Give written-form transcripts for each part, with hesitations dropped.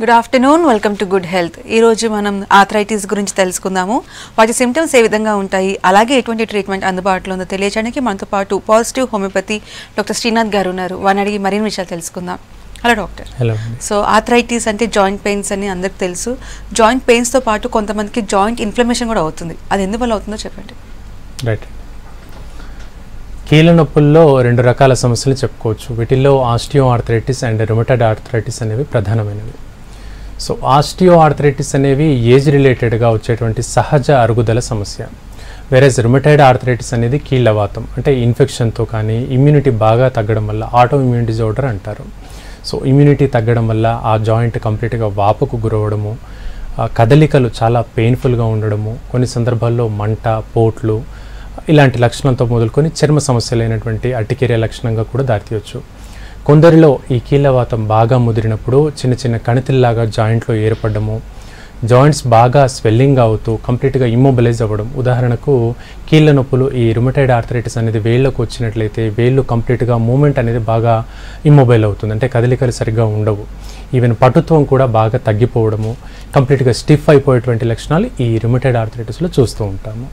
Good afternoon, welcome to good health. ఈరోజు మనం arthritis గురించి తెలుసుకుందాము. వాటి సిమ్టమ్స్ ఏ విధంగా ఉంటాయి, అలాగే ఎటువంటి ట్రీట్మెంట్ అందుబాటులో ఉందో తెలియజేయడానికి మనతో పాటు పాజిటివ్ హోమియోపతి డాక్టర్ శ్రీనాథ్ గారు ఉన్నారు. వారిని అడిగి మరిన్ని విషయాలు తెలుసుకుందాం. Hello doctor. Hello. So arthritis అంటే జాయింట్ పెయిన్స్ అని అందరికి తెలుసు. జాయింట్ పెయిన్స్తో పాటు కొంతమందికి జాయింట్ ఇన్ఫ్లమేషన్ కూడా అవుతుంది. అది ఎందువల్ల అవుతుందో చెప్పండి. రైట్. కీళ్ళ నొప్పుల్లో రెండు రకాల సమస్యలు చెప్పుకోవచ్చు. వీటిల్లో osteo arthritis and rheumatoid arthritis అనేవి ప్రధానమైనవి. సో ఆస్టియో ఆర్థరైటిస్ అనేవి ఏజ్ రిలేటెడ్గా వచ్చేటువంటి సహజ అరుగుదల సమస్య. వేరేజ్ రుమటాయిడ్ ఆర్థరైటిస్ అనేది కీళ్ళవాతం, అంటే ఇన్ఫెక్షన్తో కానీ ఇమ్యూనిటీ బాగా తగ్గడం వల్ల ఆటో ఇమ్యూన్ డిజార్డర్ అంటారు. సో ఇమ్యూనిటీ తగ్గడం వల్ల ఆ జాయింట్ కంప్లీట్గా వాపుకు గురవడము, కదలికలు చాలా పెయిన్ఫుల్గా ఉండడము, కొన్ని సందర్భాల్లో మంట, పోట్లు ఇలాంటి లక్షణాలతో మొదలుకొని చర్మ సమస్యలైనటువంటి అర్టికేరియా లక్షణంగా కూడా దారితీయవచ్చు. కొందరిలో ఈ కీళ్ళవాతం బాగా ముదిరినప్పుడు చిన్న చిన్న కణితిల్లాగా జాయింట్లో ఏర్పడము, జాయింట్స్ బాగా స్వెల్లింగ్ అవుతూ కంప్లీట్గా ఇమ్మొబిలైజ్ అవ్వడం. ఉదాహరణకు కీళ్ళ నొప్పులు ఈ రుమటాయిడ్ ఆర్థరైటిస్ అనేది వేళ్ళకు వచ్చినట్లయితే వేళ్ళు కంప్లీట్గా మూమెంట్ అనేది బాగా ఇమ్మొబైల్ అవుతుంది, అంటే కదలికలు సరిగ్గా ఉండవు. ఈవెన్ పటుత్వం కూడా బాగా తగ్గిపోవడము, కంప్లీట్గా స్టిఫ్ అయిపోయేటువంటి లక్షణాలు ఈ రుమటాయిడ్ ఆర్థరైటిస్లో చూస్తూ ఉంటాము.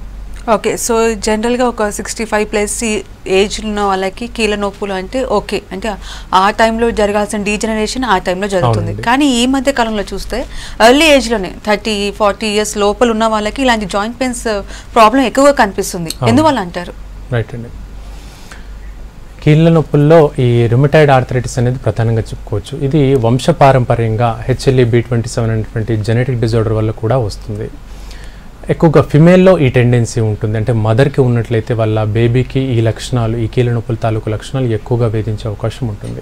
ఓకే, సో జనరల్గా ఒక 65+ ఏజ్ ఉన్న వాళ్ళకి కీళ్ళ నొప్పులు అంటే ఓకే, అంటే ఆ టైంలో జరగాల్సిన డీజనరేషన్ ఆ టైంలో జరుగుతుంది. కానీ ఈ మధ్య కాలంలో చూస్తే ఎర్లీ ఏజ్లోనే 30-40 ఇయర్స్ లోపల ఉన్న వాళ్ళకి ఇలాంటి జాయింట్ పెయిన్స్ ప్రాబ్లం ఎక్కువగా కనిపిస్తుంది. ఎందువల్ల అంటారు? రైట్ అండి. కీళ్ళ నొప్పుల్లో ఈ రుమటాయిడ్ ఆర్థరైటిస్ అనేది ప్రధానంగా చెప్పుకోవచ్చు. ఇది వంశపారంపర్యంగా HLA-B27 అనేటువంటి జెనెటిక్ డిజార్డర్ వల్ల కూడా వస్తుంది. ఎక్కువగా ఫిమేల్లో ఈ టెండెన్సీ ఉంటుంది, అంటే మదర్కి ఉన్నట్లయితే వాళ్ళ బేబీకి ఈ లక్షణాలు, ఈ కీళ్ళ నొప్పుల తాలూకు లక్షణాలు ఎక్కువగా వేధించే అవకాశం ఉంటుంది.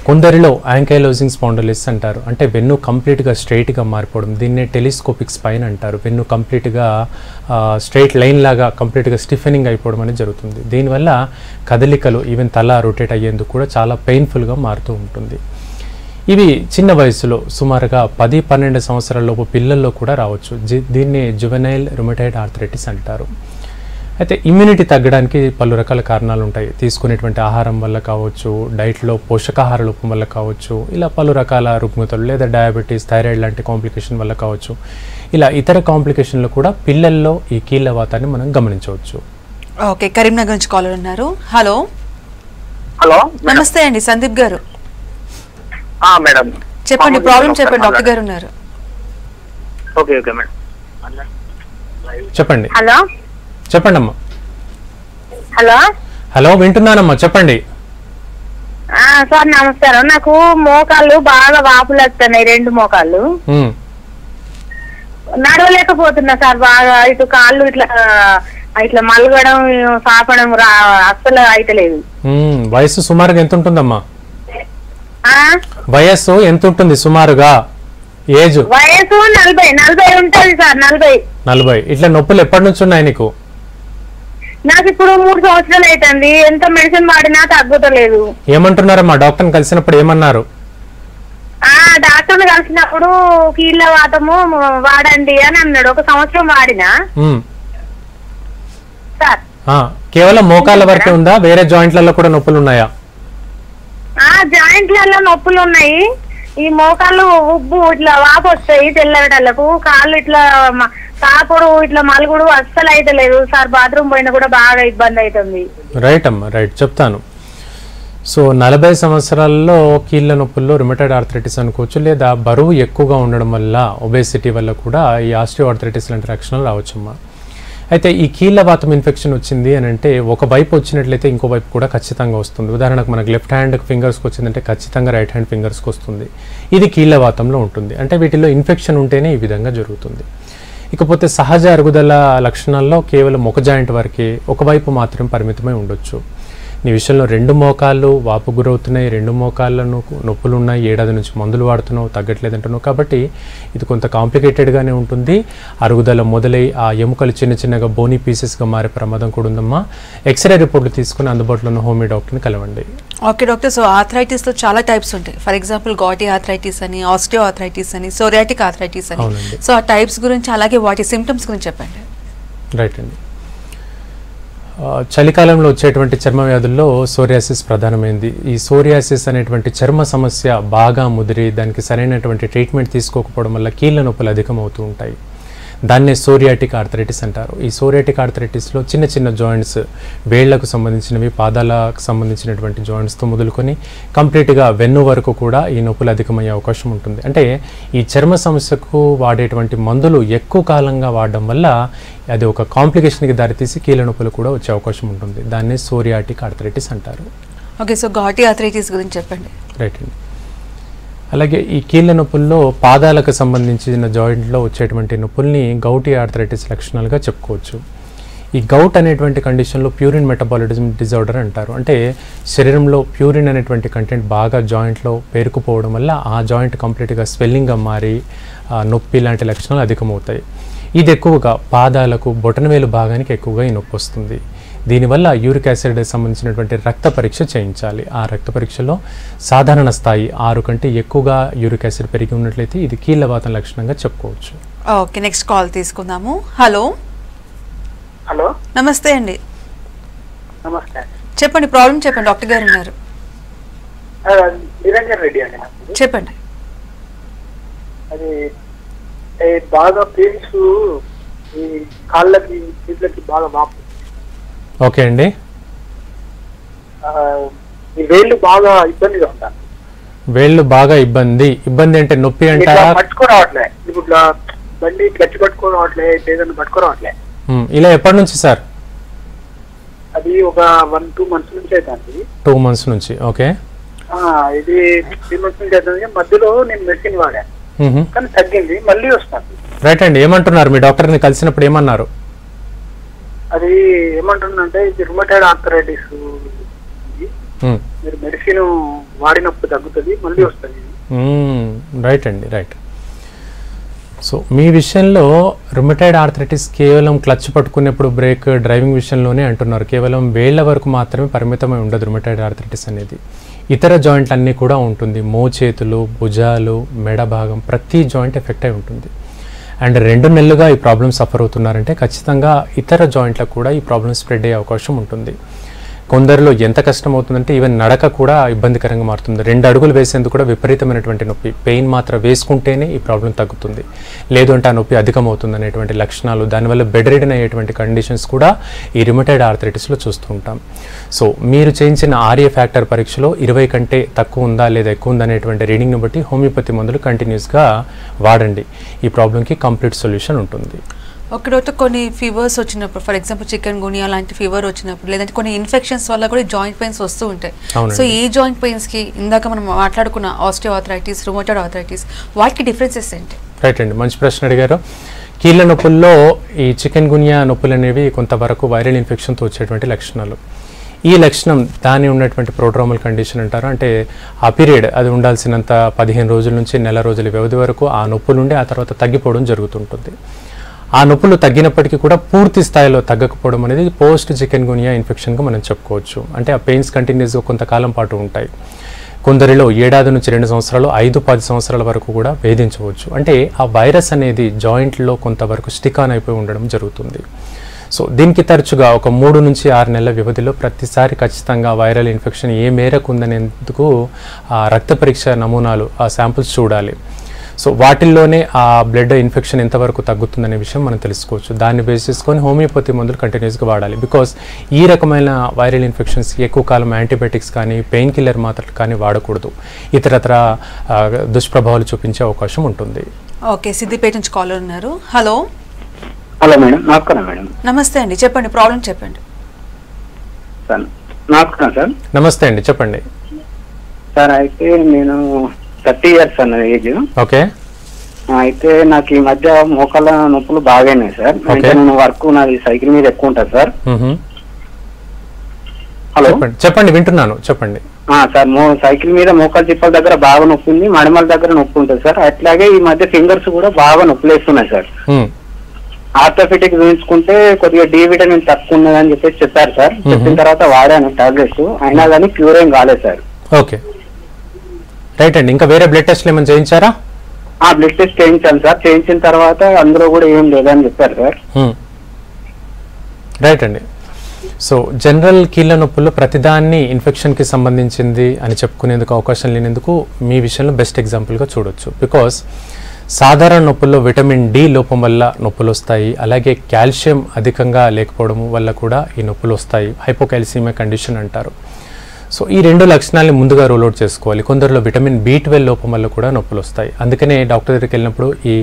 కొందరిలో యాంకైలోజింగ్ స్పాండిలిస్ అంటారు, అంటే వెన్ను కంప్లీట్గా స్ట్రైట్గా మారిపోవడం. దీన్నే టెలిస్కోపిక్ స్పైన్ అంటారు. వెన్ను కంప్లీట్గా స్ట్రైట్ లైన్ లాగా కంప్లీట్గా స్టిఫెనింగ్ అయిపోవడం అనేది జరుగుతుంది. దీనివల్ల కదలికలు ఈవెన్ తల రొటేట్ అయ్యేందుకు కూడా చాలా పెయిన్ఫుల్గా మారుతూ ఉంటుంది. ఇవి చిన్న వయసులో సుమారుగా 10-12 సంవత్సరాలలోపు పిల్లల్లో కూడా రావచ్చు. దీన్ని జువెనైల్ రుమటాయిడ్ ఆర్థరైటిస్ అంటారు. అయితే ఇమ్యూనిటీ తగ్గడానికి పలు రకాల కారణాలు ఉంటాయి. తీసుకునేటువంటి ఆహారం వల్ల కావచ్చు, డైట్లో పోషకాహార లోపం వల్ల కావచ్చు, ఇలా పలు రకాల రుగ్మతలు లేదా డయాబెటీస్, థైరాయిడ్ లాంటి కాంప్లికేషన్ వల్ల కావచ్చు. ఇలా ఇతర కాంప్లికేషన్లు కూడా పిల్లల్లో ఈ కీళ్ళ వాతాన్ని మనం గమనించవచ్చు. ఓకే, కరీంనగర్ నుంచి కాలర్ ఉన్నారు. హలో. హలో, నమస్తే అండి, సందీప్ గారు. మేడం చెప్పండి, ప్రాబ్లం చెప్పండి, డాక్టర్ గారు ఉన్నారు. ఓకే ఓకే మేడం, చెప్పండి. హలో చెప్పండి అమ్మా. హలో హలో, వింటున్నానమ్మా, చెప్పండి. సార్ నమస్కారం. నాకు మోకాళ్ళు బాగా వాపులు వస్తున్నాయి, 2 మోకాళ్ళు. నడవలేకపోతున్నా సార్. బాగా ఇటు కాళ్ళు ఇట్లా ఇట్లా మలగడం, సాపడం అస్సలు అయితలేదు. వయసు సుమారుగా ఎంత ఉంటుందమ్మా? వయస్సు ఎంత ఉంటుంది సుమారుగా? ఏజ్ వయసు 40 ఉంటుంది సార్. 40. ఇట్లా నొప్పులు ఎప్పటి నుంచి ఉన్నాయి నీకు? నాకు ఇప్పుడు 3 సంవత్సరాలు అవుతుంది. ఎంత మెడిసిన్ వాడినా తగ్గుతలేదు. ఏమంటున్నారమ్మా? డాక్టర్ని కలిసినప్పుడు ఏమన్నారు? డాక్టర్ని కలిసినప్పుడు కీళ్ళ వాతము వాడండి అని అన్నాడు. 1 సంవత్సరం వాడినా సార్. కేవలం మోకాళ్ళ వరకే ఉందా? వేరే జాయింట్లలో కూడా నొప్పులు ఉన్నాయా? జాయింట్లలో నొప్పులు ఉన్నాయి. ఈ మోకాళ్ళు ఉబ్బు ఇట్లా వాపు వస్తాయి తెల్లగడలకు. కాళ్ళు ఇట్లా కాపుడు ఇట్లా మలుగుడు అస్సలు అయితే లేదు సార్. బాత్రూమ్ పోయినా కూడా బాగా ఇబ్బంది అవుతుంది. రైట్ అమ్మా, రైట్, చెప్తాను. సో 40 సంవత్సరాల్లో కీళ్ళ నొప్పుల్లో రుమటాయిడ్ ఆర్థరైటిస్ అనుకోవచ్చు, లేదా బరువు ఎక్కువగా ఉండడం వల్ల, ఒబేసిటీ వల్ల కూడా ఈ ఆస్టియో ఆర్థరైటిస్ లాంటి లక్షణాలు రావచ్చమ్మా. అయితే ఈ కీళ్ళ వాతం ఇన్ఫెక్షన్ వచ్చింది అని అంటే ఒక వైపు వచ్చినట్లయితే ఇంకో వైపు కూడా ఖచ్చితంగా వస్తుంది. ఉదాహరణకు మనకు లెఫ్ట్ హ్యాండ్ ఫింగర్స్కి వచ్చిందంటే ఖచ్చితంగా రైట్ హ్యాండ్ ఫింగర్స్కి వస్తుంది. ఇది కీళ్ళ వాతంలో ఉంటుంది, అంటే వీటిలో ఇన్ఫెక్షన్ ఉంటేనే ఈ విధంగా జరుగుతుంది. ఇకపోతే సహజ అరుగుదల లక్షణాల్లో కేవలం ఒక జాయింట్ వరకే, ఒకవైపు మాత్రం పరిమితమై ఉండొచ్చు. నీ విషయంలో 2 మోకాళ్ళు వాపు గురవుతున్నాయి, 2 మోకాళ్ళను నొప్పులు ఉన్నాయి, 7 నుంచి మందులు వాడుతున్నావు, తగ్గట్లేదంటున్నావు. కాబట్టి ఇది కొంత కాంప్లికేటెడ్గానే ఉంటుంది. అరుగుదల మొదలై ఆ ఎముకలు చిన్న చిన్నగా బోనీ పీసెస్గా మారే ప్రమాదం కూడా ఉందమ్మా. ఎక్స్రే రిపోర్ట్లు తీసుకుని అందుబాటులో ఉన్న హోమియో డాక్టర్ని కలవండి. ఓకే డాక్టర్, సో ఆర్థరైటిస్లో చాలా టైప్స్ ఉంటాయి. ఫర్ ఎగ్జాంపుల్ గాటి ఆర్థరైటిస్ అని, ఆస్టియో ఆర్థరైటిస్ అని, సోరియాటిక్ ఆర్థరైటిస్ అని. సో ఆ టైప్స్ గురించి అలాగే వాటి సిమ్టమ్స్ గురించి చెప్పండి. రైట్ అండి. చలికాలంలో వచ్చేటువంటి చర్మ వ్యాధుల్లో సోరియాసిస్ ప్రధానమైంది. ఈ సోరియాసిస్ అనేటువంటి చర్మ సమస్య బాగా ముదిరి దానికి సరైనటువంటి ట్రీట్మెంట్ తీసుకోకపోవడం వల్ల కీళ్ళ నొప్పులు అధికమవుతూ ఉంటాయి. దాన్నే సోరియాటిక్ ఆర్థరైటిస్ అంటారు. ఈ సోరియాటిక్ ఆర్థరైటిస్లో చిన్న చిన్న జాయింట్స్, వేళ్లకు సంబంధించినవి, పాదాలకు సంబంధించినటువంటి జాయింట్స్తో మొదలుకొని కంప్లీట్గా వెన్ను వరకు కూడా ఈ నొప్పులు అధికమయ్యే అవకాశం ఉంటుంది. అంటే ఈ చర్మ సమస్యకు వాడేటువంటి మందులు ఎక్కువ కాలంగా వాడడం వల్ల అది ఒక కాంప్లికేషన్కి దారితీసి కీళ్ళ నొప్పులు కూడా వచ్చే అవకాశం ఉంటుంది. దాన్నే సోరియాటిక్ ఆర్థరైటిస్ అంటారు. ఓకే, సో ఘాటీ ఆర్థరైటిస్ గురించి చెప్పండి. రైట్ అండి. అలాగే ఈ కీళ్ళ నొప్పుల్లో పాదాలకు సంబంధించిన జాయింట్లో వచ్చేటువంటి నొప్పుల్ని గౌటీ ఆర్థరైటిస్ లక్షణాలుగా చెప్పుకోవచ్చు. ఈ గౌట్ అనేటువంటి కండిషన్లో ప్యూరిన్ మెటబాలిజం డిజార్డర్ అంటారు. అంటే శరీరంలో ప్యూరిన్ అనేటువంటి కంటెంట్ బాగా జాయింట్లో పేరుకుపోవడం వల్ల ఆ జాయింట్ కంప్లీట్గా స్వెల్లింగ్గా మారి నొప్పి లాంటి లక్షణాలు అధికమవుతాయి. ఇది ఎక్కువగా పాదాలకు, బొటనవేలు భాగానికి ఎక్కువగా ఈ నొప్పి వస్తుంది. దీనివల్ల యూరిక్ యాసిడ్ సంబంధించినటువంటి రక్త పరీక్ష చేయించాలి. ఆ రక్త పరీక్షలో సాధారణ స్థాయి 6 కంటే ఎక్కువగా యూరిక్ యాసిడ్ పెరిగి ఉన్నట్లయితే ఇది కీళ్ళవాతం లక్షణంగా చెప్పుకోవచ్చు. ఓకే, నెక్స్ట్ కాల్ తీసుకుందాము. హలో హలో, నమస్తే అండి. నమస్తే. చెప్పండి, ప్రాబ్లం చెప్పండి. డాక్టర్ గారు ఉన్నారు, నిరంజన్ రెడ్డి అండి. చెప్పండి. అది బాగా పెయిన్స్, ఈ కాళ్ళకి చేతులకి బాగా వాపు. ఓకే అండి. ఈ వేళ్ళు బాగా ఇబ్బందిగా ఉంటాను. వేళ్ళు బాగా ఇబ్బంది అంటే నొప్పి అంటారా? పట్టుకోరావట్లే, ఇప్పుడు బండి క్లచ్ పట్టుకోరావట్లే, ఏదైనా పట్టుకోరావట్లే. ఇలా ఎప్పటి నుంచి సార్? అది ఒక 1-2 months నుంచి అవుతుంది. 2 months నుంచి. ఓకే. ఇది 3 months నుంచి అవుతుంది. మధ్యలో నేను మెడిసిన్ వాడా, కానీ తగ్గింది, మళ్ళీ వస్తుంది. రైట్ అండి. ఏమంటున్నారు? మీ డాక్టర్ని కలిసినప్పుడు ఏమన్నారు? అది ఏమంటుందంటే ఇది రుమటైడ్ ఆర్థరైటిస్, మీరు మెడిసిన్ వాడినప్పుడు తగ్గుతుంది, మళ్ళీ వస్తుంది. రైట్ అండి, రైట్. సో మీ విషయంలో రుమటైడ్ ఆర్థరైటిస్ కేవలం క్లచ్ పట్టుకునేప్పుడు బ్రేక్, డ్రైవింగ్ విషయంలోనే అంటున్నారు. కేవలం వేళ్ల వరకు మాత్రమే పరిమితమై ఉండదు రుమటైడ్ ఆర్థరైటిస్ అనేది. ఇతర జాయింట్లు అన్నీ కూడా ఉంటుంది. మోచేతులు, భుజాలు, మెడ భాగం, ప్రతి జాయింట్ ఎఫెక్ట్ అయి ఉంటుంది. అండ్ 2 నెలలుగా ఈ ప్రాబ్లమ్ సఫర్ అవుతున్నారంటే ఖచ్చితంగా ఇతర జాయింట్లకు కూడా ఈ ప్రాబ్లమ్ స్ప్రెడ్ అయ్యే అవకాశం ఉంటుంది. కొందరిలో ఎంత కష్టం అవుతుందంటే ఈవెన్ నడక కూడా ఇబ్బందికరంగా మారుతుంది. 2 అడుగులు వేసేందుకు కూడా విపరీతమైనటువంటి నొప్పి, పెయిన్ మాత్రం వేసుకుంటేనే ఈ ప్రాబ్లం తగ్గుతుంది. లేదు అంటే ఆ నొప్పి అధికమవుతుంది అనేటువంటి లక్షణాలు, దానివల్ల బెడ్ రిడన్ అయ్యేటువంటి కండిషన్స్ కూడా ఈ రుమటైడ్ ఆర్థరైటిస్లో చూస్తూ ఉంటాం. సో మీరు చేయించిన ఆర్ఏ ఫ్యాక్టర్ పరీక్షలో 20 కంటే తక్కువ ఉందా లేదా ఎక్కువ ఉందా అనేటువంటి రీడింగ్ని బట్టి హోమియోపతి మందులు కంటిన్యూస్గా వాడండి. ఈ ప్రాబ్లంకి కంప్లీట్ సొల్యూషన్ ఉంటుంది. ఒకరోజు కొన్ని ఫీవర్స్ వచ్చినప్పుడు, ఫర్ ఎగ్జాంపుల్ చికెన్ గునియా లాంటి ఫీవర్ వచ్చినప్పుడు, లేదంటే కొన్ని ఇన్ఫెక్షన్స్ వల్ల కూడా జాయింట్ పెయిన్స్ వస్తూ ఉంటాయి. సో ఈ జాయింట్ పెయిన్స్కి ఇందాక మనం మాట్లాడుకున్న ఆస్టియో ఆర్థరైటిస్, రుమటైడ్ ఆర్థరైటిస్, వాటికి డిఫరెన్సెస్ ఏంటి? రైట్ అండి, మంచి ప్రశ్న అడిగారు. కీళ్ళ నొప్పుల్లో ఈ చికెన్ గునియా నొప్పులు అనేవి కొంతవరకు వైరల్ ఇన్ఫెక్షన్తో వచ్చేటువంటి లక్షణాలు. ఈ లక్షణం దాని ఉన్నటువంటి ప్రోడ్రోమల్ కండిషన్ అంటారు. అంటే ఆ పీరియడ్ అది ఉండాల్సినంత 15 రోజుల నుంచి నెల రోజుల వ్యవధి వరకు ఆ నొప్పులు ఉండి ఆ తర్వాత తగ్గిపోవడం జరుగుతుంటుంది. ఆ నొప్పులు తగ్గినప్పటికీ కూడా పూర్తి స్థాయిలో తగ్గకపోవడం అనేది పోస్ట్ చికెన్ గునియా ఇన్ఫెక్షన్గా మనం చెప్పుకోవచ్చు. అంటే ఆ పెయిన్స్ కంటిన్యూస్గా కొంతకాలం పాటు ఉంటాయి. కొందరిలో 7 నుంచి 2 సంవత్సరాలు, 5-10 సంవత్సరాల వరకు కూడా వేధించవచ్చు. అంటే ఆ వైరస్ అనేది జాయింట్లో కొంతవరకు స్టిక్ ఆన్ అయిపోయి ఉండడం జరుగుతుంది. సో దీనికి తరచుగా ఒక 3 నుంచి 6 నెలల వ్యవధిలో ప్రతిసారి ఖచ్చితంగా వైరల్ ఇన్ఫెక్షన్ ఏ మేరకు ఉందనేందుకు ఆ రక్త పరీక్ష నమూనాలు, ఆ శాంపుల్స్ చూడాలి. సో వాటిల్లోనే ఆ బ్లడ్ ఇన్ఫెక్షన్ ఎంతవరకు తగ్గుతుందనే విషయం మనం తెలుసుకోవచ్చు. దాన్ని బేస్ చేసుకొని హోమియోపతి మందులు కంటిన్యూస్గా వాడాలి. బికాస్ ఈ రకమైన వైరల్ ఇన్ఫెక్షన్స్కి ఎక్కువ కాలం యాంటీబయాటిక్స్ కానీ పెయిన్ కిల్లర్ మాత్రలు కానీ వాడకూడదు. ఇతరత్ర దుష్ప్రభావాలు చూపించే అవకాశం ఉంటుంది. ఓకే, సిద్దిపేట నుంచి కాలర్ ఉన్నారు. హలో. హలో మేడం, నమస్కారం మేడం. నమస్తే అండి, చెప్పండి, ప్రాబ్లం చెప్పండి. సార్ నమస్కారం సార్. నమస్తే అండి, చెప్పండి సార్. అయితే నేను 30 years అన్న ఏజ్. ఓకే. అయితే నాకు ఈ మధ్య మోకాళ్ళ నొప్పులు బాగానే సార్. అంటే నేను వర్క్ నాది సైకిల్ మీద ఎక్కువ ఉంటుంది సార్. హలో, చెప్పండి, వింటున్నాను, చెప్పండి. సార్ సైకిల్ మీద మోకాళ్ళ చిప్పల దగ్గర బాగా నొప్పి ఉంది, మడిమల దగ్గర నొప్పి ఉంటుంది సార్. అట్లాగే ఈ మధ్య ఫింగర్స్ కూడా బాగా నొప్పులు వేస్తున్నాయి సార్. ఆర్థోపెటిక్ చూపించుకుంటే కొద్దిగా డి విటమిన్ తక్కువ ఉన్నదని చెప్పారు సార్. చెప్పిన తర్వాత వాడాను టాబ్లెట్స్, అయినా కానీ క్యూర్ ఏం కాలేదు సార్. ఓకే, రైట్ అండి. ఇంకా వేరే బ్లడ్ టెస్ట్లు ఏమైనా చేయించారా? బ్లడ్ టెస్ట్ చేయించాను సార్. చేయించిన తర్వాత అందులో కూడా ఏం లేదని చెప్పారు సార్. రైట్ అండి. సో జనరల్ కీళ్ళ నొప్పుల్లో ప్రతిదాన్ని ఇన్ఫెక్షన్కి సంబంధించింది అని చెప్పుకునేందుకు అవకాశం లేనందుకు మీ విషయంలో బెస్ట్ ఎగ్జాంపుల్గా చూడొచ్చు. బికాస్ సాధారణ నొప్పుల్లో విటమిన్ డి లోపం వల్ల నొప్పులు వస్తాయి, అలాగే కాల్షియం అధికంగా లేకపోవడం వల్ల కూడా ఈ నొప్పులు వస్తాయి, హైపోకాల్సిమియా కండిషన్ అంటారు. సో ఈ రెండు లక్షణాలని ముందుగా రోల్అవుట్ చేసుకోవాలి. కొందరిలో విటమిన్ B12 లోపం వల్ల కూడా నొప్పులు వస్తాయి. అందుకనే డాక్టర్ దగ్గరికి వెళ్ళినప్పుడు ఈ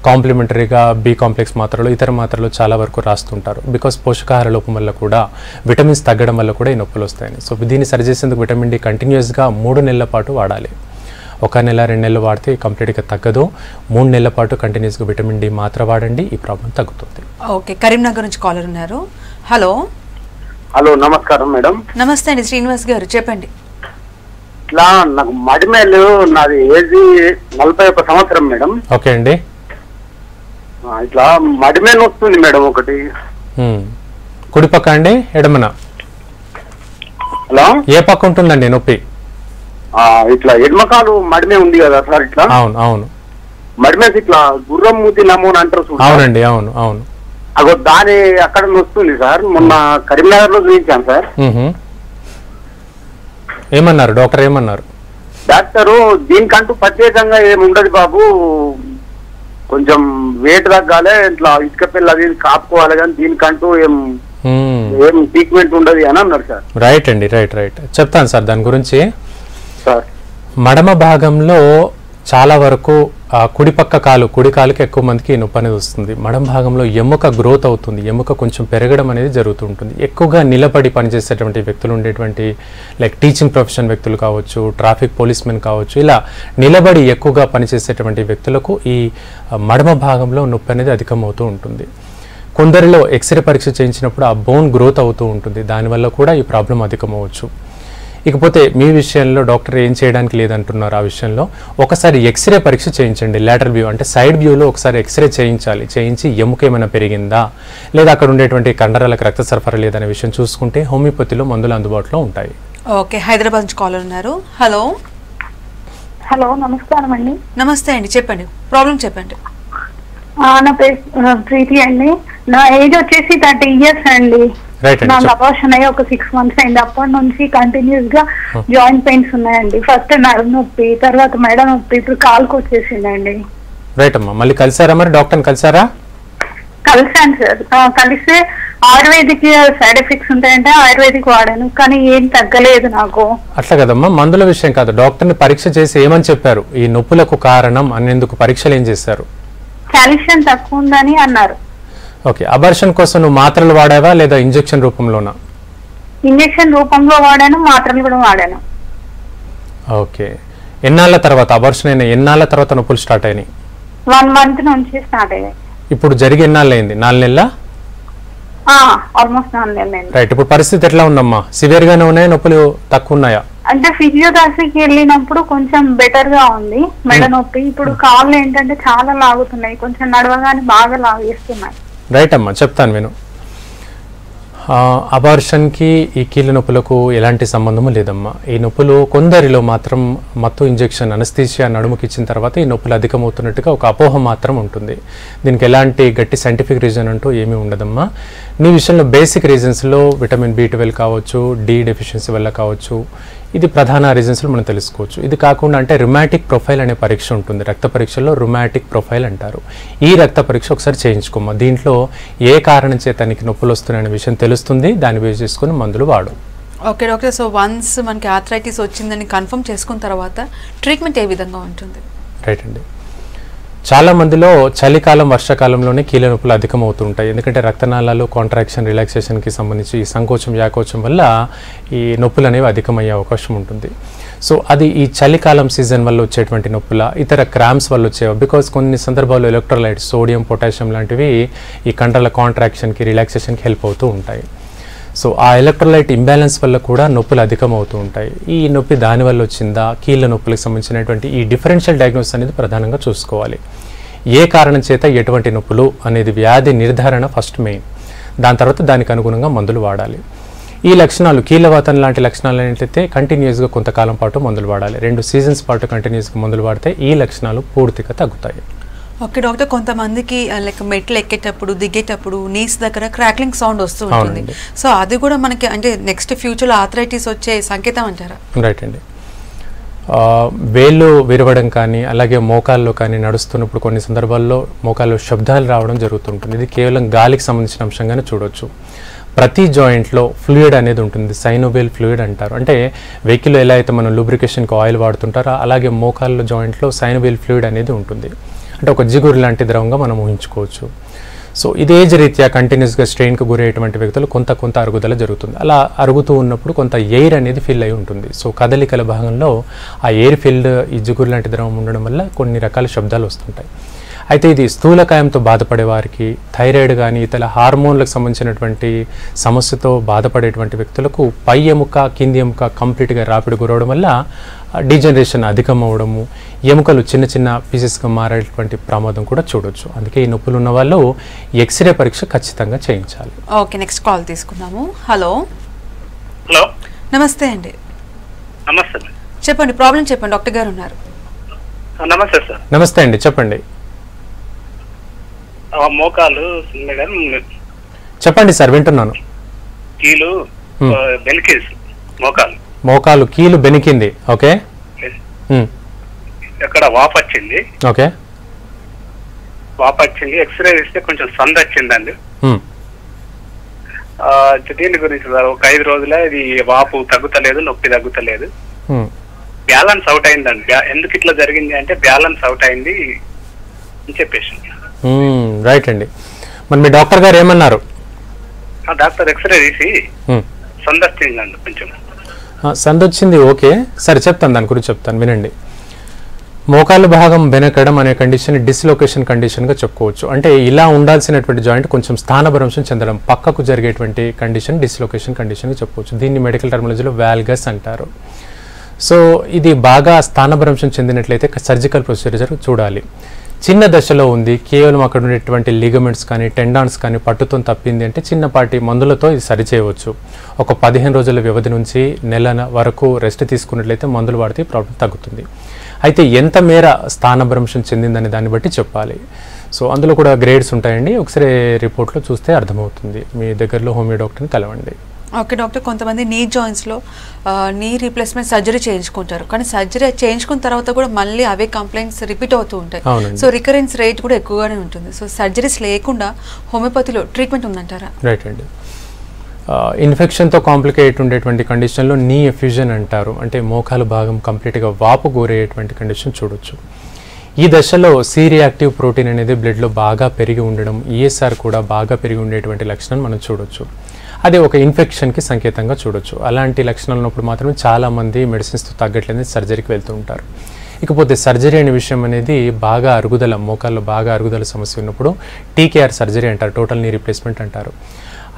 కాంప్లిమెంటరీగా బి కాంప్లెక్స్ మాత్రలు ఇతర మాత్రలు చాలా వరకు రాస్తుంటారు. బికాస్ పోషకాహార లోపం వల్ల కూడా విటమిన్స్ తగ్గడం వల్ల కూడా ఈ నొప్పులు వస్తాయని. సో దీన్ని సరిచేసేందుకు విటమిన్ డి కంటిన్యూస్గా 3 నెలల పాటు వాడాలి. 1 నెల 2 నెలలు వాడితే కంప్లీట్గా తగ్గదు. 3 నెలల పాటు కంటిన్యూస్గా విటమిన్ డి మాత్రం వాడండి, ఈ ప్రాబ్లం తగ్గుతుంది. ఓకే, కరీంనగర్ నుంచి కాలర్ ఉన్నారు. హలో. హలో, నమస్కారం మేడం. నమస్తే అండి, శ్రీనివాస్ గారు చెప్పండి. ఇట్లా నాకు మడిమేలు, నాది ఏజ్ 41 సంవత్సరం మేడం. ఓకే అండి. ఇట్లా మడిమేలు వస్తుంది మేడం ఒకటి. కుడి పక్క అండి, ఎడమన? హలో, ఏ పక్క ఉంటుందండి నొప్పి? ఇట్లా ఎడమకాలు మడిమే ఉంది కదా సార్. ఇట్లా అవును అవును, మడిమేసి ఇట్లా గుర్రం మూతి నమూనా అంటారు. అవునండి, అవును అవును. అగో దాని అక్కడ వస్తుంది సార్. మొన్న కరీంనగర్ లో చూపించాను సార్. ఏమన్నారు డాక్టర్? ఏమన్నారు డాక్టరు? దీనికంటూ ప్రత్యేకంగా ఏమి ఉండదు బాబు, కొంచెం వెయిట్ తగ్గాలి, ఇట్లా ఇసుక పిల్ల అది కాపుకోవాలి, కానీ దీనికంటూ ఏం ట్రీట్మెంట్ ఉండదు అని అన్నారు సార్. రైట్ అండి, రైట్ చెప్తాను సార్ దాని గురించి. సార్, మడమ భాగంలో చాలా వరకు కుడి కాలుకి ఎక్కువ మందికి నొప్పి అనేది వస్తుంది. మడమ భాగంలో ఎముక గ్రోత్ అవుతుంది, ఎముక కొంచెం పెరగడం అనేది జరుగుతూ ఉంటుంది. ఎక్కువగా నిలబడి పనిచేసేటువంటి వ్యక్తులు ఉండేటువంటి లైక్ టీచింగ్ ప్రొఫెషన్ వ్యక్తులు కావచ్చు, ట్రాఫిక్ పోలీస్మెన్ కావచ్చు, ఇలా నిలబడి ఎక్కువగా పనిచేసేటువంటి వ్యక్తులకు ఈ మడమ భాగంలో నొప్పి అనేది అధికమవుతూ ఉంటుంది. కొందరిలో ఎక్స్రే పరీక్ష చేయించినప్పుడు ఆ బోన్ గ్రోత్ అవుతూ ఉంటుంది, దానివల్ల కూడా ఈ ప్రాబ్లం అధికమవచ్చు. ఇకపోతే మీ విషయంలో డాక్టర్ ఏం చేయడానికి లేదంటున్నారు. ఆ విషయంలో ఒకసారి ఎక్స్రే పరీక్ష చేయించండి. లాటరల్ వ్యూ అంటే సైడ్ వ్యూలో ఒకసారి ఎక్స్రే చేయించి ఎముక ఏమైనా పెరిగిందా లేదా అక్కడ ఉండేటువంటి కండరాలకు రక్త సరఫరా లేదనే విషయం చూసుకుంటే హోమియోపతిలో మందులు అందుబాటులో ఉంటాయి. ఓకే, హైదరాబాద్ నుంచి కాలర్ ఉన్నారు. హలో. హలో, నమస్కారం అండి. నమస్తే అండి, చెప్పండి ప్రాబ్లం చెప్పండి. నా పేరు ప్రీతి అండి. నా ఏజ్ వచ్చేసి 30 years అండి. నాకు అబార్షన్ అయ్యి ఒక 6 months అయింది. అప్పటి నుంచి కంటిన్యూస్ గా జాయింట్ పెయిన్స్ ఉన్నాయండి. ఫస్ట్ నడుము నొప్పి, తర్వాత మెడ నొప్పి, ఇప్పుడు కాలుకు వచ్చేసిందండి. రైట్ అమ్మా, మళ్ళీ కలిసారా మరి డాక్టర్ని కలిసారా? కలిసాను సార్. కలిస్తే ఆయుర్వేదిక్ సైడ్ ఎఫెక్ట్స్ ఉంటాయంటే ఆయుర్వేదిక్ వాడాను, కానీ ఏం తగ్గలేదు నాకు. అట్లా కదమ్మా, మందుల విషయం కాదు. డాక్టర్ని పరీక్ష చేసి ఏమని చెప్పారు? ఈ నొప్పులకు కారణం అనేందుకు పరీక్షలు ఏం చేశారు? కాల్షియం తక్కువ ఉందని అన్నారు. ఓకే, అబార్షన్ కోసం నువ్వు మాత్రలు వాడావా లేదా ఇంజెక్షన్ రూపంలోనా? ఇంజెక్షన్ రూపంలో వాడాను, మాత్రలు కూడా వాడాను. ఓకే, ఎన్నాళ్ళ తర్వాత అబార్షన్ అయినా ఎన్నాళ్ళ తర్వాత నొప్పులు స్టార్ట్ అయినాయి? 1 month నుంచి స్టార్ట్ అయ్యాయి. ఇప్పుడు జరిగి ఎన్నాళ్ళు అయింది? 4 నెలల? ఆల్మోస్ట్ 4 నెలలు. రైట్, ఇప్పుడు పరిస్థితి ఎట్లా ఉందమ్మా? సివియర్ గానే ఉన్నాయా, నొప్పులు తక్కువ ఉన్నాయా? అంటే ఫిజియోథెరపీకి వెళ్ళినప్పుడు కొంచెం బెటర్ గా ఉంది మెడ నొప్పి. ఇప్పుడు కాళ్ళు ఏంటంటే చాలా లాగుతున్నాయి, కొంచెం నడవగానే బాగా లాగేస్తున్నాయి. రైట్ అమ్మా, చెప్తాను విను. అబార్షన్కి ఈ కీళ్ళ నొప్పులకు ఎలాంటి సంబంధము లేదమ్మా. ఈ నొప్పులు కొందరిలో మాత్రం మత్తు ఇంజెక్షన్ అనస్థీషియా నడుముకి ఇచ్చిన తర్వాత ఈ నొప్పులు అధికమవుతున్నట్టుగా ఒక అపోహ మాత్రం ఉంటుంది. దీనికి ఎలాంటి గట్టి సైంటిఫిక్ రీజన్ అంటూ ఏమీ ఉండదమ్మా. నీ విషయంలో బేసిక్ రీజన్స్లో విటమిన్ B12 కావచ్చు, డి డెఫిషియన్సీ వల్ల కావచ్చు, ఇది ప్రధాన రీజన్స్లో మనం తెలుసుకోవచ్చు. ఇది కాకుండా అంటే రుమాటిక్ ప్రొఫైల్ అనే పరీక్ష ఉంటుంది, రక్త పరీక్షలో రుమాటిక్ ప్రొఫైల్ అంటారు. ఈ రక్త పరీక్ష ఒకసారి చేయించుకోమ్మా. దీంట్లో ఏ కారణం చేత నీకు నొప్పులు వస్తున్నాయనే విషయం తెలుస్తుంది, దాన్ని బేస్ చేసుకుని మందులు వాడు. ఓకే డాక్టర్, సో వన్స్ మనకి ఆర్థరైటిస్ వచ్చిందని కన్ఫర్మ్ చేసుకున్న తర్వాత ట్రీట్మెంట్ ఏ విధంగా ఉంటుంది? రైట్ అండి, చాలా మందిలో చలికాలం వర్షాకాలంలోనే కీళ్ళ నొప్పులు అధికమవుతుంటాయి. ఎందుకంటే రక్తనాళాలు కాంట్రాక్షన్ రిలాక్సేషన్కి సంబంధించి ఈ సంకోచం వ్యాకోచం వల్ల ఈ నొప్పులు అనేవి అధికమయ్యే అవకాశం ఉంటుంది. సో అది ఈ చలికాలం సీజన్ వల్ల వచ్చేటువంటి నొప్పుల, ఇతర క్రాంప్స్ వల్ల వచ్చేవి. బికాస్ కొన్ని సందర్భాల్లో ఎలక్ట్రోలైట్స్ సోడియం పొటాషియం లాంటివి ఈ కండరాల కాంట్రాక్షన్కి రిలాక్సేషన్కి హెల్ప్ అవుతూ ఉంటాయి. సో ఆ ఎలక్ట్రోలైట్ ఇంబ్యాలెన్స్ వల్ల కూడా నొప్పులు అధికమవుతూ ఉంటాయి. ఈ నొప్పి దానివల్ల వచ్చిందా, కీళ్ళ నొప్పులకు సంబంధించినటువంటి ఈ డిఫరెన్షియల్ డయాగ్నోసిస్ అనేది ప్రధానంగా చూసుకోవాలి. ఏ కారణం చేత ఎటువంటి నొప్పులు అనేది వ్యాధి నిర్ధారణ ఫస్ట్ మెయిన్. దాని తర్వాత దానికి అనుగుణంగా మందులు వాడాలి. ఈ లక్షణాలు కీళ్ళవాతం లాంటి లక్షణాలు ఏంటంటే కంటిన్యూస్గా కొంతకాలం పాటు మందులు వాడాలి. 2 సీజన్స్ పాటు కంటిన్యూస్గా మందులు వాడితే ఈ లక్షణాలు పూర్తిగా తగ్గుతాయి. ఓకే డాక్టర్, కొంతమందికి లైక్ మెట్లు ఎక్కేటప్పుడు దిగేటప్పుడు నీస్ దగ్గర క్రాక్లింగ్ సౌండ్ వస్తూ ఉంటుంది. సో అది కూడా మనకి అంటే నెక్స్ట్ ఫ్యూచర్లో ఆర్థరైటిస్ వచ్చే సంకేతం అంటారా? రైట్ అండి. వేళ్ళు విరవడం కానీ అలాగే మోకాల్లో కానీ నడుస్తున్నప్పుడు కొన్ని సందర్భాల్లో మోకాల్లో శబ్దాలు రావడం జరుగుతుంటుంది. ఇది కేవలం గాలికి సంబంధించిన అంశంగానే చూడవచ్చు. ప్రతి జాయింట్లో ఫ్లూయిడ్ అనేది ఉంటుంది, సైనోవియల్ ఫ్లూయిడ్ అంటారు. అంటే వెహికల్లో ఎలా అయితే మనం లూబ్రికేషన్కి ఆయిల్ వాడుతుంటారో అలాగే మోకాళ్ళ జాయింట్లో సైనోవియల్ ఫ్లూయిడ్ అనేది ఉంటుంది. అంటే ఒక జిగురు లాంటి ద్రవంగా మనం ఊహించుకోవచ్చు. సో ఇదే రీత్యా కంటిన్యూస్గా స్ట్రెయిన్కి గురయ్యేటువంటి వ్యక్తులు కొంత అరుగుదల జరుగుతుంది. అలా అరుగుతూ ఉన్నప్పుడు కొంత ఎయిర్ అనేది ఫిల్ అయి ఉంటుంది. సో కదలికల భాగంలో ఆ ఎయిర్ ఫిల్డ్ ఈ జిగురు లాంటి ద్రవం ఉండడం వల్ల కొన్ని రకాల శబ్దాలు వస్తుంటాయి. అయితే ఇది స్థూలకాయంతో బాధపడే వారికి, థైరాయిడ్ కానీ ఇతర హార్మోన్లకు సంబంధించినటువంటి సమస్యతో బాధపడేటువంటి వ్యక్తులకు పై ఎముక కింది ఎముక కంప్లీట్గా రాపిడి గురవడం వల్ల డీజనరేషన్ అధికం అవడము, ఎముకలు చిన్న చిన్న పీసెస్గా మారేటువంటి ప్రమాదం కూడా చూడొచ్చు. అందుకే ఈ నొప్పులు ఉన్న వాళ్ళు ఎక్స్రే పరీక్ష ఖచ్చితంగా చేయించాలి. ఓకే, నెక్స్ట్ కాల్ తీసుకుందాము. హలో. హలో, నమస్తే అండి. నమస్తే. చెప్పండి, ప్రాబ్లం చెప్పండి, డాక్టర్ గారు ఉన్నారు. నమస్తే సార్. నమస్తే అండి, చెప్పండి. మోకాలు చెప్పండి సార్, వింటున్నాను. కీలు బెనికేసి మోకాలు కీలు బెనికింది. ఓకే, ఎక్కడ వాపు వచ్చింది. ఓకే, వాపు వచ్చింది. ఎక్స్రే ఇస్తే కొంచెం సంద వచ్చిందండి. దీని గురించి సార్ ఒక 5 రోజులే ఇది వాపు తగ్గుతలేదు, నొప్పి తగ్గుతలేదు, బ్యాలెన్స్ అవుట్ అయిందండి. ఎందుకు ఇట్లా జరిగింది అంటే బ్యాలెన్స్ అవుట్ అయింది అని చెప్పేసి. రైట్ అండి. మరి మీ డాక్టర్ గారు ఏమన్నారు? డాక్టర్ ఎక్స్రే తీసి సంద వచ్చిందండి, కొంచెం సంద వచ్చింది. ఓకే, సరే చెప్తాను, దాని గురించి చెప్తాను, వినండి. మోకాలు భాగం వెనకడం అనే కండిషన్ డిస్లొకేషన్ కండిషన్గా చెప్పుకోవచ్చు. అంటే ఇలా ఉండాల్సినటువంటి జాయింట్ కొంచెం స్థానభ్రంశం చెందడం, పక్కకు జరిగేటువంటి కండిషన్ డిస్లొకేషన్ కండిషన్గా చెప్పుకోవచ్చు. దీన్ని మెడికల్ టర్మినాలజీలో వాల్గస్ అంటారు. సో ఇది బాగా స్థానభ్రంశం చెందినట్లయితే సర్జికల్ ప్రొసీజర్ చూడాలి. చిన్న దశలో ఉంది, కేవలం అక్కడ ఉండేటువంటి లిగమెంట్స్ కానీ టెండాన్స్ కానీ పట్టుతో తప్పింది అంటే చిన్నపాటి మందులతో ఇది సరిచేయవచ్చు. ఒక 15 రోజుల వ్యవధి నుంచి నెల వరకు రెస్ట్ తీసుకున్నట్లయితే మందులు వాడితే ప్రాబ్లం తగ్గుతుంది. అయితే ఎంత మేర స్థానభ్రంశం చెందిందనే దాన్ని బట్టి చెప్పాలి. సో అందులో కూడా గ్రేడ్స్ ఉంటాయండి, ఒకసారి రిపోర్ట్లో చూస్తే అర్థమవుతుంది. మీ దగ్గరలో హోమియో డాక్టర్ని కలవండి. ఓకే డాక్టర్, కొంతమంది నీ జాయింట్స్లో నీ రీప్లేస్మెంట్ సర్జరీ చేయించుకుంటారు, కానీ సర్జరీ చేయించుకున్న తర్వాత కూడా మళ్ళీ అవే కంప్లైంట్స్ రిపీట్ అవుతూ ఉంటాయి. సో రికరెన్స్ రేట్ కూడా ఎక్కువగానే ఉంటుంది. సో సర్జరీస్ లేకుండా హోమియోపతిలో ట్రీట్మెంట్ ఉందంటారా? రైట్ అండి. ఇన్ఫెక్షన్తో కాంప్లికేట్ ఉండేటువంటి కండిషన్లో నీ ఎఫ్యూజన్ అంటారు. అంటే మోకాలు భాగం కంప్లీట్గా వాపు గురయ్యేటువంటి కండిషన్ చూడొచ్చు. ఈ దశలో సి రియాక్టివ్ ప్రోటీన్ అనేది బ్లడ్లో బాగా పెరిగి ఉండడం, ఈఎస్ఆర్ కూడా బాగా పెరిగి ఉండేటువంటి లక్షణం మనం చూడొచ్చు. అది ఒక ఇన్ఫెక్షన్కి సంకేతంగా చూడొచ్చు. అలాంటి లక్షణాలు ఉన్నప్పుడు మాత్రమే చాలామంది మెడిసిన్స్తో తగ్గట్లేదని సర్జరీకి వెళ్తూ ఉంటారు. ఇకపోతే సర్జరీ అనే విషయం అనేది బాగా అరుగుదల, మోకాల్లో బాగా అరుగుదల సమస్య ఉన్నప్పుడు టీకేఆర్ సర్జరీ అంటారు, టోటల్ నీ రీప్లేస్మెంట్ అంటారు.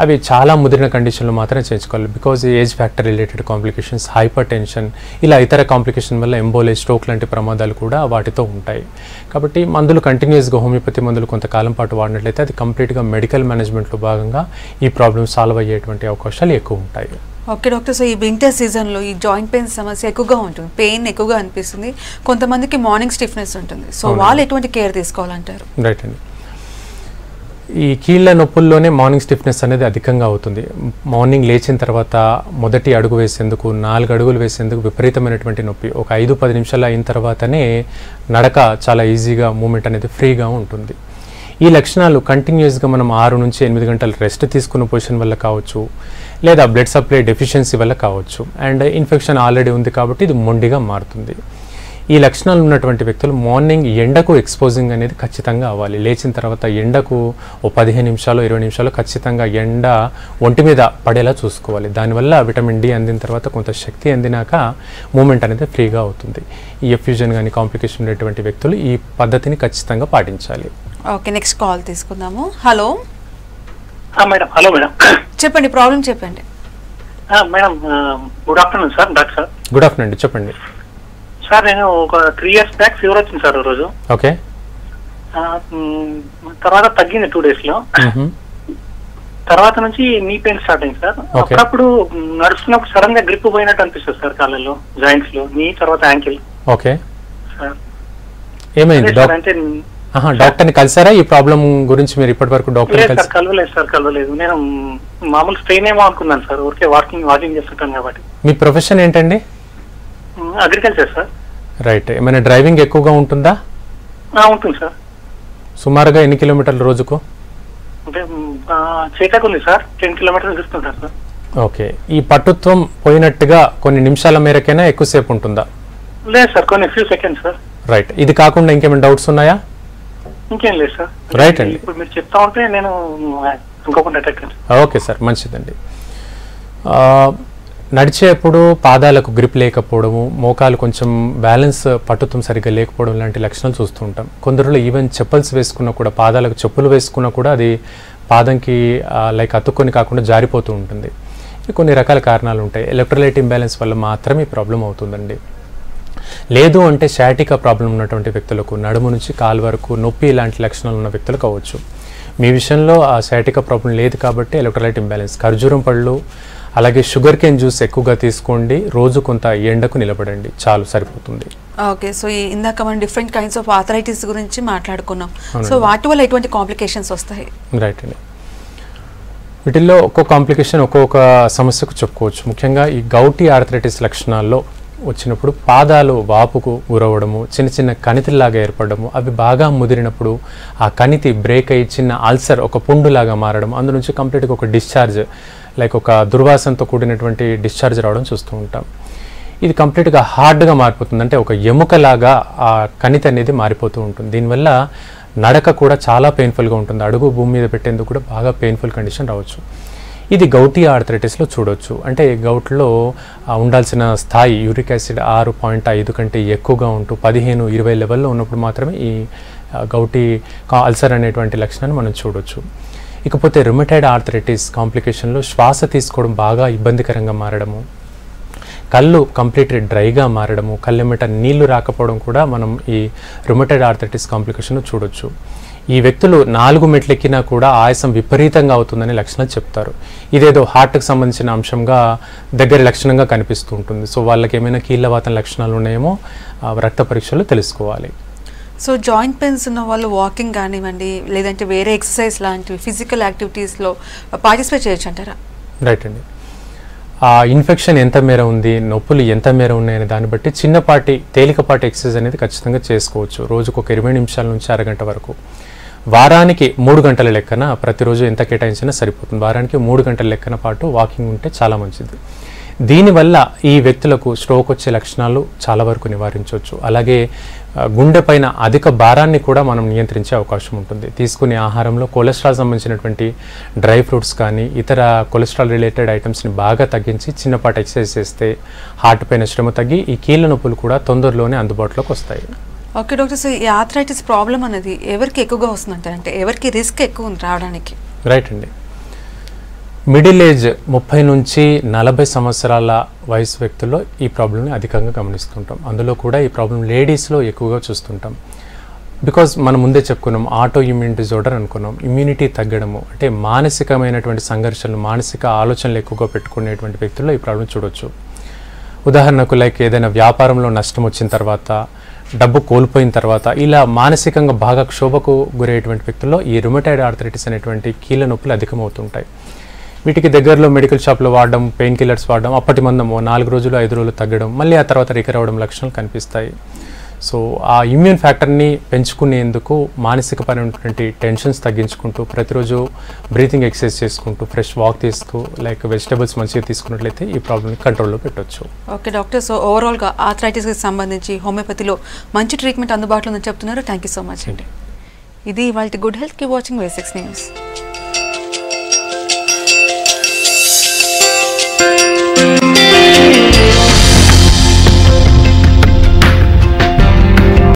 అవి చాలా ముదిరిన కండిషన్లో మాత్రమే చేయించుకోవాలి. Because age factor related complications, hyper tension, ఇలా ఇతర కాంప్లికేషన్ వల్ల ఎంబోలే, స్ట్రోక్ లాంటి ప్రమాదాలు కూడా వాటితో ఉంటాయి. కాబట్టి మందులు కంటిన్యూస్గా హోమియోపతి మందులు కొంతకాలం పాటు వాడినట్లయితే అది కంప్లీట్గా మెడికల్ మేనేజ్మెంట్లో భాగంగా ఈ ప్రాబ్లమ్ సాల్వ్ అయ్యేటువంటి అవకాశాలు ఎక్కువ ఉంటాయి. ఓకే డాక్టర్, సో ఈ వింటర్ సీజన్లో ఈ జాయింట్ పెయిన్ సమస్య ఎక్కువగా ఉంటుంది, పెయిన్ ఎక్కువగా అనిపిస్తుంది, కొంతమందికి మార్నింగ్ స్టిఫ్నెస్ ఉంటుంది. సో వాళ్ళు ఎటువంటి కేర్ తీసుకోవాలంటారు? రైట్ అండి. ఈ కీళ్ళ నొప్పుల్లోనే మార్నింగ్ స్టిఫ్నెస్ అనేది అధికంగా అవుతుంది. మార్నింగ్ లేచిన తర్వాత మొదటి అడుగు వేసేందుకు, 4 అడుగులు వేసేందుకు విపరీతమైనటువంటి నొప్పి. ఒక 5-10 నిమిషాలు అయిన తర్వాతనే నడక చాలా ఈజీగా, మూమెంట్ అనేది ఫ్రీగా ఉంటుంది. ఈ లక్షణాలు కంటిన్యూస్గా మనం 6 నుంచి 8 గంటలు రెస్ట్ తీసుకున్న పొజిషన్ వల్ల కావచ్చు, లేదా బ్లడ్ సప్లై డెఫిషియన్సీ వల్ల కావచ్చు. అండ్ ఇన్ఫెక్షన్ ఆల్రెడీ ఉంది కాబట్టి ఇది మొండిగా మారుతుంది. ఈ లక్షణాలు ఉన్నటువంటి వ్యక్తులు మార్నింగ్ ఎండకు ఎక్స్పోజింగ్ అనేది ఖచ్చితంగా అవ్వాలి. లేచిన తర్వాత ఎండకు ఓ 15 నిమిషాలు 20 నిమిషాలు ఖచ్చితంగా ఎండ ఒంటి మీద పడేలా చూసుకోవాలి. దానివల్ల విటమిన్ డి అందిన తర్వాత కొంత శక్తి అందినాక మూమెంట్ అనేది ఫ్రీగా అవుతుంది. ఈ ఎఫ్యూజన్ కానీ కాంప్లికేషన్ ఉన్నటువంటి వ్యక్తులు ఈ పద్ధతిని ఖచ్చితంగా పాటించాలి. ఓకే, నెక్స్ట్ కాల్ తీసుకుందాము. Hello madam. హలో మేడం, చెప్పండి, ప్రాబ్లం చెప్పండి. Madam good afternoon sir. Doctor sir good afternoon అండి, చెప్పండి. సార్ నేను ఒక 3 years బ్యాక్ ఫీవర్ వచ్చింది సార్ రోజు. ఓకే. తర్వాత తగ్గింది 2 days లో. తర్వాత నుంచి నీ పెయిన్ స్టార్ట్ అయింది సార్. అప్పుడప్పుడు నడుస్తున్నప్పుడు సడన్ గా గ్రిప్ పోయినట్టు అనిపిస్తుంది సార్, కాళ్ళలో, జాయింట్స్ లో, నీ తర్వాత యాంకిల్. ఓకే సార్, ఏమైంది? అంటే డాక్టర్ని కలిసారా ఈ ప్రాబ్లం గురించి? మీరు ఇప్పటి వరకు డాక్టర్ కలవలేదు. నేను మామూలు స్ట్రెయిన్ ఏమో అనుకున్నాను సార్, ఊరికే వాకింగ్ చేస్తుంటాను కాబట్టి. మీ ప్రొఫెషన్ ఏంటండి? Agriculture sir. రైట్. ఏమైనా డ్రైవింగ్ ఎక్కువగా ఉంటుందా? ఉంటుంది సార్. సుమారుగా ఎన్ని కిలోమీటర్ల రోజుకు? అంటే చేటాకు ఉంది సార్, 10 కిలోమీటర్లు తీసుకుంటారు సార్. ఓకే. ఈ పట్టుత్వం పోయినట్టుగా కొన్ని నిమిషాల మేరకైనా ఎక్కువసేపు ఉంటుందా? లేదు సార్, కొన్ని ఫ్యూ సెకండ్స్ సార్. రైట్. ఇది కాకుండా ఇంకేమైనా డౌట్స్ ఉన్నాయా? ఇంకేం లేదు సార్. రైట్ అండి. ఇప్పుడు మీరు చెప్తా ఉంటే నేను ఇంకొకటి అటాక్. ఓకే సార్, మంచిదండి. నడిచేప్పుడు పాదాలకు గ్రిప్ లేకపోవడము, మోకాలు కొంచెం బ్యాలెన్స్ పట్టుత్వం సరిగ్గా లేకపోవడం లాంటి లక్షణాలు చూస్తూ ఉంటాం. కొందరిలో ఈవెన్ చెప్పల్స్ వేసుకున్నా కూడా, పాదాలకు చెప్పులు వేసుకున్నా కూడా అది పాదంకి లైక్ అతుక్కొని కాకుండా జారిపోతూ ఉంటుంది. కొన్ని రకాల కారణాలు ఉంటాయి. ఎలక్ట్రోలైట్ ఇంబ్యాలెన్స్ వల్ల మాత్రమే ఈ ప్రాబ్లం అవుతుందండి. లేదు అంటే షాటికా ప్రాబ్లం ఉన్నటువంటి వ్యక్తులకు, నడుము నుంచి కాలు వరకు నొప్పి ఇలాంటి లక్షణాలు ఉన్న వ్యక్తులకు అవ్వచ్చు. మీ విషయంలో ఆ షాటికా ప్రాబ్లం లేదు కాబట్టి ఎలక్ట్రోలైట్ ఇంబ్యాలెన్స్. ఖర్జూరం పళ్ళు అలాగే షుగర్ కేన్ జ్యూస్ ఎక్కువగా తీసుకోండి. రోజు కొంత ఎండకు నిలబడండి, చాలు, సరిపోతుంది. ఓకే. సో ఇందాక మనం డిఫరెంట్ కైండ్స్ ఆఫ్ ఆర్థరైటిస్ గురించి మాట్లాడుకున్నాం. సో వాటి వల్ల ఎటువంటి కాంప్లికేషన్స్ వస్తాయి? రైట్ అండి. వీటిల్లో ఒక్కొక్క కాంప్లికేషన్ ఒక్కొక్క సమస్యకు చెప్పుకోవచ్చు. ముఖ్యంగా ఈ గౌటీ ఆర్థరైటిస్ లక్షణాల్లో వచ్చినప్పుడు పాదాలు వాపుకు గురవడము, చిన్న చిన్న కణితిలాగా ఏర్పడము, అవి బాగా ముదిరినప్పుడు ఆ కణితి బ్రేక్ అయ్యి చిన్న అల్సర్, ఒక పుండులాగా మారడం, అందు నుంచి కంప్లీట్గా ఒక డిశ్చార్జ్, లైక్ ఒక దుర్వాసనతో కూడినటువంటి డిశ్చార్జ్ రావడం చూస్తూ ఉంటాం. ఇది కంప్లీట్గా హార్డ్గా మారిపోతుంది, అంటే ఒక ఎముకలాగా ఆ కణితి అనేది మారిపోతూ ఉంటుంది. దీనివల్ల నడక కూడా చాలా పెయిన్ఫుల్గా ఉంటుంది. అడుగు భూమి మీద పెట్టేందుకు కూడా బాగా పెయిన్ఫుల్ కండిషన్ రావచ్చు. ఇది గౌటీ ఆర్థరైటిస్లో చూడవచ్చు. అంటే గౌట్లో ఉండాల్సిన స్థాయి యూరిక్ యాసిడ్ 6.5 కంటే ఎక్కువగా ఉంటూ 15-20 లెవెల్లో ఉన్నప్పుడు మాత్రమే ఈ గౌటీ అల్సర్ అనేటువంటి లక్షణాన్ని మనం చూడవచ్చు. ఇకపోతే రుమటాయిడ్ ఆర్థరైటిస్ కాంప్లికేషన్లో శ్వాస తీసుకోవడం బాగా ఇబ్బందికరంగా మారడము, కళ్ళు కంప్లీట్లీ డ్రైగా మారడము, కళ్ళెమ్మట నీళ్లు రాకపోవడం కూడా మనం ఈ రుమటాయిడ్ ఆర్థరైటిస్ కాంప్లికేషన్లో చూడొచ్చు. ఈ వ్యక్తులు 4 మెట్లు ఎక్కినా కూడా ఆయాసం విపరీతంగా అవుతుందని లక్షణాలు చెప్తారు. ఇదేదో హార్ట్కి సంబంధించిన అంశంగా దగ్గర లక్షణంగా కనిపిస్తూ ఉంటుంది. సో వాళ్ళకి ఏమైనా కీళ్ళవాతం లక్షణాలు ఉన్నాయేమో రక్త పరీక్షలు తెలుసుకోవాలి. సో జాయింట్ పెయిన్స్ ఉన్న వాళ్ళు వాకింగ్ కానివ్వండి, లేదంటే వేరే ఎక్సర్సైజ్ లాంటివి ఫిజికల్ యాక్టివిటీస్లో పార్టిసిపేట్ చేయొచ్చు అంటారా? రైట్ అండి. ఆ ఇన్ఫెక్షన్ ఎంత మేర ఉంది, నొప్పులు ఎంత మేర ఉన్నాయనే దాన్ని బట్టి చిన్నపాటి తేలికపాటి ఎక్సర్సైజ్ అనేది ఖచ్చితంగా చేసుకోవచ్చు. రోజుకు ఒక 20 నిమిషాల నుంచి అరగంట వరకు. వారానికి 3 గంటల లెక్కన ప్రతిరోజు ఎంత కేటాయించినా సరిపోతుంది. వారానికి 3 గంటల లెక్కన పాటు వాకింగ్ ఉంటే చాలా మంచిది. దీనివల్ల ఈ వ్యక్తులకు స్ట్రోక్ వచ్చే లక్షణాలు చాలా వరకు నివారించవచ్చు. అలాగే గుండె పైన అధిక భారాన్ని కూడా మనం నియంత్రించే అవకాశం ఉంటుంది. తీసుకునే ఆహారంలో కొలెస్ట్రాల్ సంబంధించినటువంటి డ్రై ఫ్రూట్స్ కానీ ఇతర కొలెస్ట్రాల్ రిలేటెడ్ ఐటమ్స్ని బాగా తగ్గించి చిన్నపాటి ఎక్సర్సైజ్ చేస్తే హార్ట్ పైన శ్రమ తగ్గి ఈ కీళ్ళ నొప్పులు కూడా తొందరలోనే అందుబాటులోకి వస్తాయి. ఓకే డాక్టర్, సో ఈ ఆర్థరైటిస్ ప్రాబ్లం అనేది ఎవరికి ఎక్కువగా వస్తుందంటారు? అంటే ఎవరికి రిస్క్ ఎక్కువ ఉంది రావడానికి? రైట్ అండి. మిడిల్ ఏజ్ 30 నుంచి 40 సంవత్సరాల వయసు వ్యక్తుల్లో ఈ ప్రాబ్లమ్ని అధికంగా గమనిస్తుంటాం. అందులో కూడా ఈ ప్రాబ్లం లేడీస్లో ఎక్కువగా చూస్తుంటాం. బికాజ్ మనం ముందే చెప్పుకున్నాం, ఆటో ఇమ్యూన్ డిజార్డర్ అనుకున్నాం. ఇమ్యూనిటీ తగ్గడము అంటే మానసికమైనటువంటి సంఘర్షణలు, మానసిక ఆలోచనలు ఎక్కువగా పెట్టుకునేటువంటి వ్యక్తుల్లో ఈ ప్రాబ్లం చూడవచ్చు. ఉదాహరణకు లైక్ ఏదైనా వ్యాపారంలో నష్టం వచ్చిన తర్వాత, డబ్బు కోల్పోయిన తర్వాత, ఇలా మానసికంగా బాగా క్షోభకు గురయ్యేటువంటి వ్యక్తుల్లో ఈ రుమటాయిడ్ ఆర్థరైటిస్ అనేటువంటి కీళ్ళ నొప్పులు అధికమవుతుంటాయి. వీటికి దగ్గరలో మెడికల్ షాప్లో వాడడం, పెయిన్ కిల్లర్స్ వాడడం, అప్పటి మందము 4 రోజులు 5 రోజులు తగ్గడం, మళ్ళీ ఆ తర్వాత రికవర్ అవ్వడం లక్షణాలు కనిపిస్తాయి. సో ఆ ఇమ్యూన్ ఫ్యాక్టర్ని పెంచుకునేందుకు మానసికపరమైనటువంటి టెన్షన్స్ తగ్గించుకుంటూ, ప్రతిరోజు బ్రీతింగ్ ఎక్సర్సైజ్ చేసుకుంటూ, ఫ్రెష్ వాక్ తీస్తూ, లైక్ వెజిటబుల్స్ మంచిగా తీసుకున్నట్లయితే ఈ ప్రాబ్లమ్ని కంట్రోల్లో పెట్టవచ్చు. ఓకే డాక్టర్, సో ఓవరాల్గా ఆర్థరైటిస్కి సంబంధించి హోమియోపతిలో మంచి ట్రీట్మెంట్ అందుబాటులో ఉందని చెప్తున్నారు. థ్యాంక్ యూ సో మచ్ అండి. ఇది ఇవాళ good health. Keep watching V6 news.